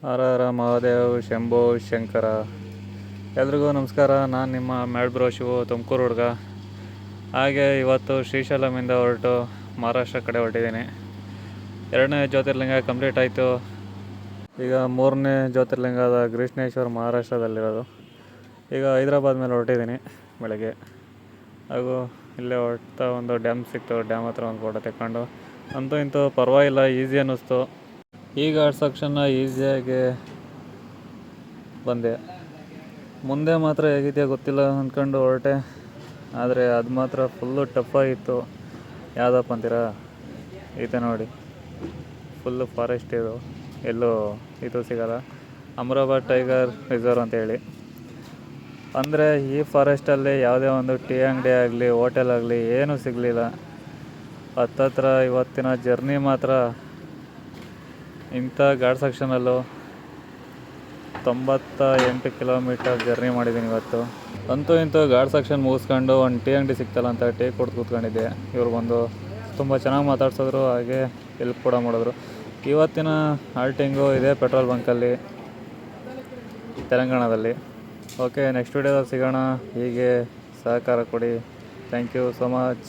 ಹರ ಹರ ಮಹಾದೇವ್ ಶಂಭೋ ಶಂಕರ. ಎಲ್ರಿಗೂ ನಮಸ್ಕಾರ. ನಾನು ನಿಮ್ಮ ಮ್ಯಾಡ್ ಬ್ರೋ ಶಿವು, ತುಮಕೂರು ಹುಡುಗ. ಹಾಗೆ ಇವತ್ತು ಶ್ರೀಶೈಲಮಿಂದ ಹೊರಟು ಮಹಾರಾಷ್ಟ್ರ ಕಡೆ ಹೊರಟಿದ್ದೀನಿ. 2ನೇ ಜ್ಯೋತಿರ್ಲಿಂಗ ಕಂಪ್ಲೀಟ್ ಆಯಿತು. ಈಗ 3ನೇ ಜ್ಯೋತಿರ್ಲಿಂಗದ ಗ್ರೀಷ್ಣೇಶ್ವರ ಮಹಾರಾಷ್ಟ್ರದಲ್ಲಿರೋದು. ಈಗ ಹೈದ್ರಾಬಾದ್ ಮೇಲೆ ಹೊರಟಿದ್ದೀನಿ ಬೆಳಗ್ಗೆ. ಹಾಗೂ ಇಲ್ಲೇ ಹೊರಡ್ತಾ ಒಂದು ಡ್ಯಾಮ್ ಸಿಕ್ತು. ಡ್ಯಾಮ್ ಹತ್ರ ಒಂದು ಫೋಟೋ ತೆಕ್ಕೊಂಡು ಅಂತೂ ಇಂತೂ ಪರವಾಗಿಲ್ಲ, ಈಸಿ ಅನ್ನಿಸ್ತು. ಈಗ ಸೆಕ್ಷನ್ನ ಈಸಿಯಾಗಿ ಬಂದೆ. ಮುಂದೆ ಮಾತ್ರ ಹೇಗಿದೆಯೋ ಗೊತ್ತಿಲ್ಲ ಅಂದ್ಕೊಂಡು ಹೊರಟೆ, ಆದರೆ ಅದು ಮಾತ್ರ ಫುಲ್ಲು ಟಫಾಗಿತ್ತು. ಯಾವುದಪ್ಪ ಅಂತೀರಾ, ಇದೆ ನೋಡಿ, ಫುಲ್ಲು ಫಾರೆಸ್ಟ್ ಇದು. ಎಲ್ಲೂ ಇದು ಸಿಗೋಲ್ಲ. ಅಮ್ರಾಬಾದ್ ಟೈಗರ್ ರಿಸರ್ವ್ ಅಂತೇಳಿ. ಅಂದರೆ ಈ ಫಾರೆಸ್ಟಲ್ಲಿ ಯಾವುದೇ ಒಂದು ಟೀ ಅಂಗಡಿ ಆಗಲಿ, ಹೋಟೆಲ್ ಆಗಲಿ ಏನೂ ಸಿಗಲಿಲ್ಲ. ಹತ್ತತ್ರ ಇವತ್ತಿನ ಜರ್ನಿ ಮಾತ್ರ ಇಂಥ ಘಾಟ್ ಸೆಕ್ಷನಲ್ಲೂ 98 ಕಿಲೋಮೀಟರ್ ಜರ್ನಿ ಮಾಡಿದ್ದೀನಿ ಇವತ್ತು. ಅಂತೂ ಇಂತೂ ಘಾಟ್ ಸೆಕ್ಷನ್ ಮುಗಿಸ್ಕೊಂಡು ಒಂದು ಟೀ ಅಂಗಡಿ ಸಿಗ್ತಲ್ಲ ಅಂತ ಟೀ ಕೊಟ್ಟು ಕೂತ್ಕೊಂಡಿದ್ದೆ. ಇವ್ರು ಬಂದು ತುಂಬ ಚೆನ್ನಾಗಿ ಮಾತಾಡ್ಸಿದ್ರು, ಹಾಗೆ ಹೆಲ್ಪ್ ಕೂಡ ಮಾಡಿದ್ರು. ಇವತ್ತಿನ ಹಾಲ್ಟಿಂಗು ಇದೇ ಪೆಟ್ರೋಲ್ ಬಂಕಲ್ಲಿ, ತೆಲಂಗಾಣದಲ್ಲಿ. ಓಕೆ, ನೆಕ್ಸ್ಟ್ ವೀಡಿಯೋದಲ್ಲಿ ಸಿಗೋಣ. ಹೀಗೆ ಸಹಕಾರ ಕೊಡಿ. Thank you so much.